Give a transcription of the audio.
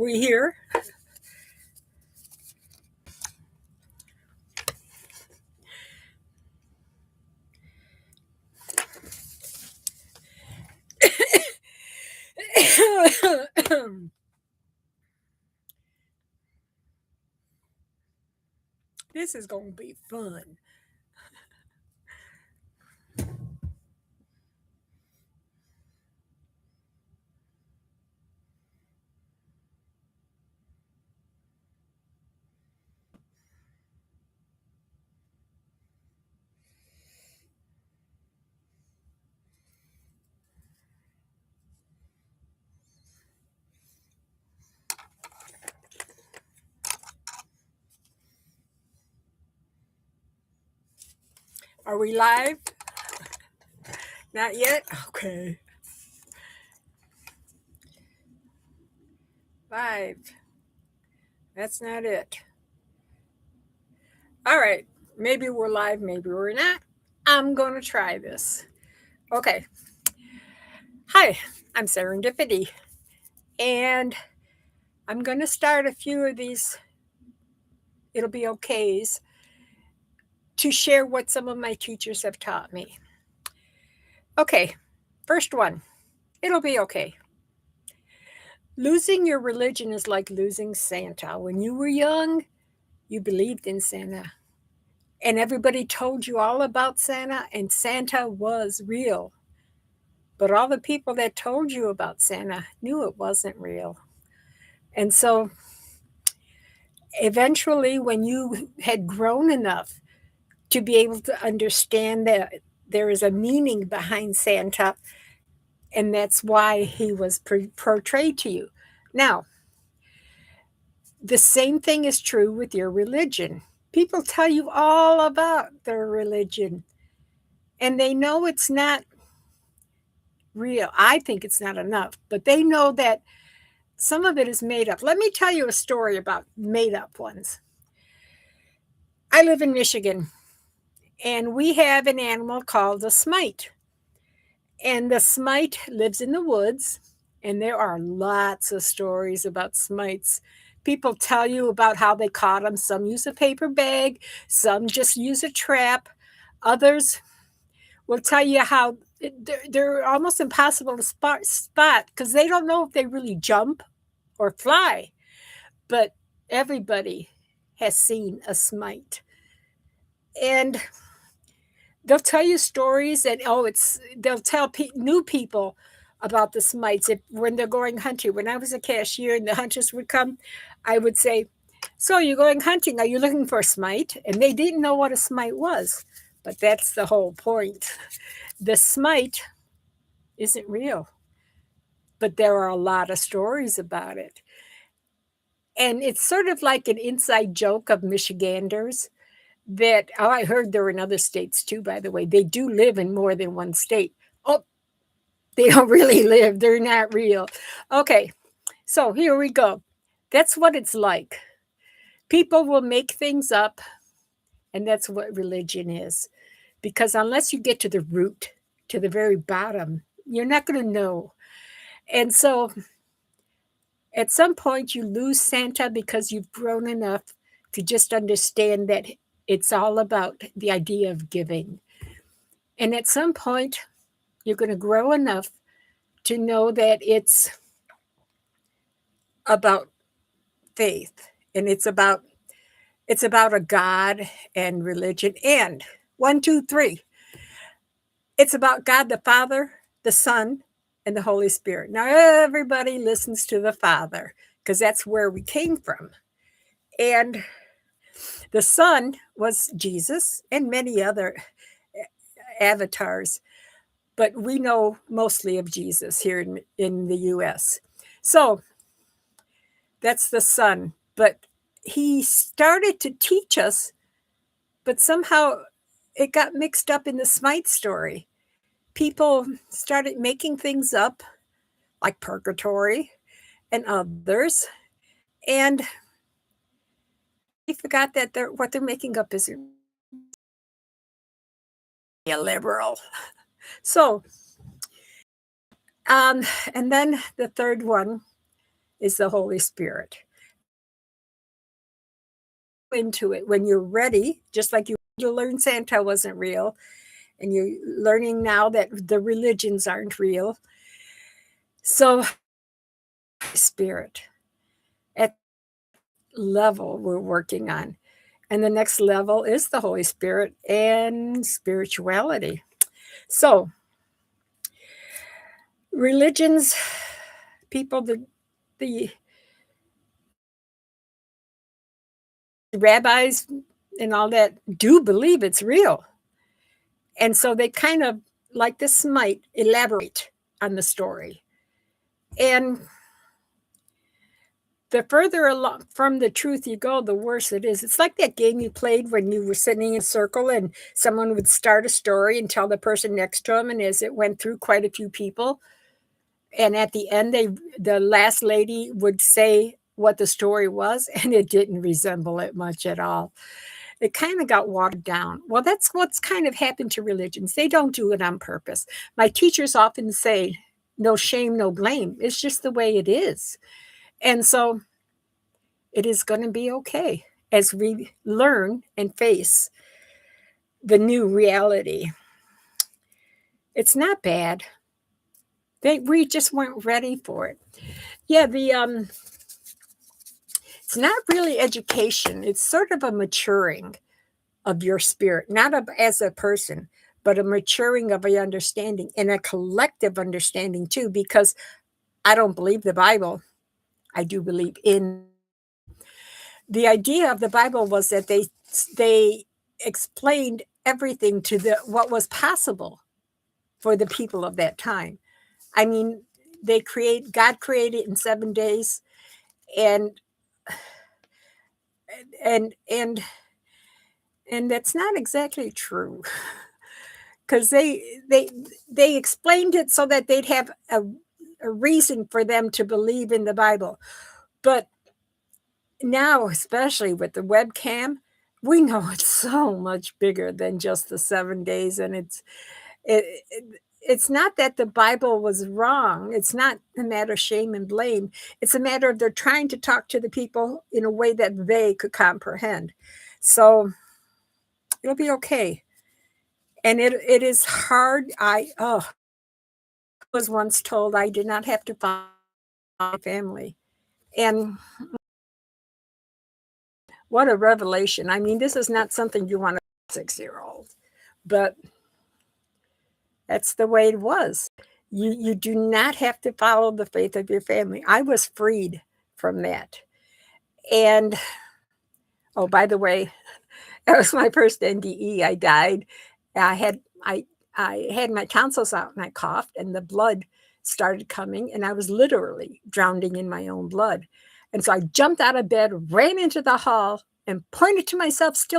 we here? This is going to be fun. Are we live? Not yet? Okay. Live. That's not it. All right. Maybe we're live, maybe we're not. I'm going to try this. Okay. Hi, I'm Serendipity. And I'm going to start a few of these, it'll be okays, to share what some of my teachers have taught me. Okay. First one, it'll be okay. Losing your religion is like losing Santa. When you were young, you believed in Santa. And everybody told you all about Santa, and Santa was real. But all the people that told you about Santa knew it wasn't real. And so eventually, when you had grown enough to be able to understand that there is a meaning behind Santa, and that's why he was portrayed to you. Now, the same thing is true with your religion. People tell you all about their religion, and they know it's not real. I think it's not enough, but they know that some of it is made up. Let me tell you a story about made up ones. I live in Michigan, and we have an animal called a smite. And the smite lives in the woods, and there are lots of stories about smites. People tell you about how they caught them. Some use a paper bag, some just use a trap. Others will tell you how they're almost impossible to spot because they don't know if they really jump or fly. But everybody has seen a smite. And they'll tell you stories, and they'll tell new people about the smites when they're going hunting. When I was a cashier and the hunters would come, I would say, "So you're going hunting? Are you looking for a smite?" And they didn't know what a smite was, but that's the whole point. The smite isn't real, but there are a lot of stories about it. And it's sort of like an inside joke of Michiganders that, oh, I heard they're in other states too, by the way. They do live in more than one state. Oh, they don't really live, they're not real. Okay, so here we go. That's what it's like. People will make things up, and that's what religion is. Because unless you get to the root, to the very bottom, you're not going to know. And so at some point, you lose Santa because you've grown enough to just understand that it's all about the idea of giving. And at some point, you're going to grow enough to know that it's about faith, and it's about a God and religion. And one, two, three, it's about God the Father, the Son, and the Holy Spirit. Now everybody listens to the Father because that's where we came from. And the Son was Jesus and many other avatars, but we know mostly of Jesus here in the US. So that's the Son. But he started to teach us, but somehow it got mixed up in the Smite story. People started making things up, like purgatory and others, and they forgot that what they're making up is illiberal. So, and then the third one is the Holy Spirit. Into it when you're ready, just like you learn Santa wasn't real, and you're learning now that the religions aren't real. So, Spirit at level we're working on. And the next level is the Holy Spirit and spirituality. So, religions, people, the rabbis and all that do believe it's real. And so they kind of, like this, might elaborate on the story. And the further along from the truth you go, the worse it is. It's like that game you played when you were sitting in a circle and someone would start a story and tell the person next to them, and as it went through quite a few people, and at the end, the last lady would say what the story was, and it didn't resemble it much at all. It kind of got watered down. Well, that's what's kind of happened to religions. They don't do it on purpose. My teachers often say, no shame, no blame. It's just the way it is. And so it is going to be okay as we learn and face the new reality. It's not bad. We just weren't ready for it. Yeah, it's not really education. It's sort of a maturing of your spirit, not as a person, but a maturing of a understanding and a collective understanding too, because I don't believe the Bible. I do believe in the idea of the Bible was that they explained everything to what was possible for the people of that time. I mean, God created in 7 days, and and and and that's not exactly true, because they explained it so that they'd have a reason for them to believe in the Bible. But now, especially with the webcam, we know it's so much bigger than just the 7 days, and it's not that the Bible was wrong. It's not a matter of shame and blame. It's a matter of they're trying to talk to the people in a way that they could comprehend. So it'll be okay. And it is hard. I was once told I did not have to find my family. And what a revelation. I mean, this is not something you want a 6-year-old, but that's the way it was. You do not have to follow the faith of your family. I was freed from that. And oh, by the way, that was my first NDE. I died. I had I had my tonsils out and I coughed and the blood started coming and I was literally drowning in my own blood. And so I jumped out of bed, ran into the hall, and pointed to myself still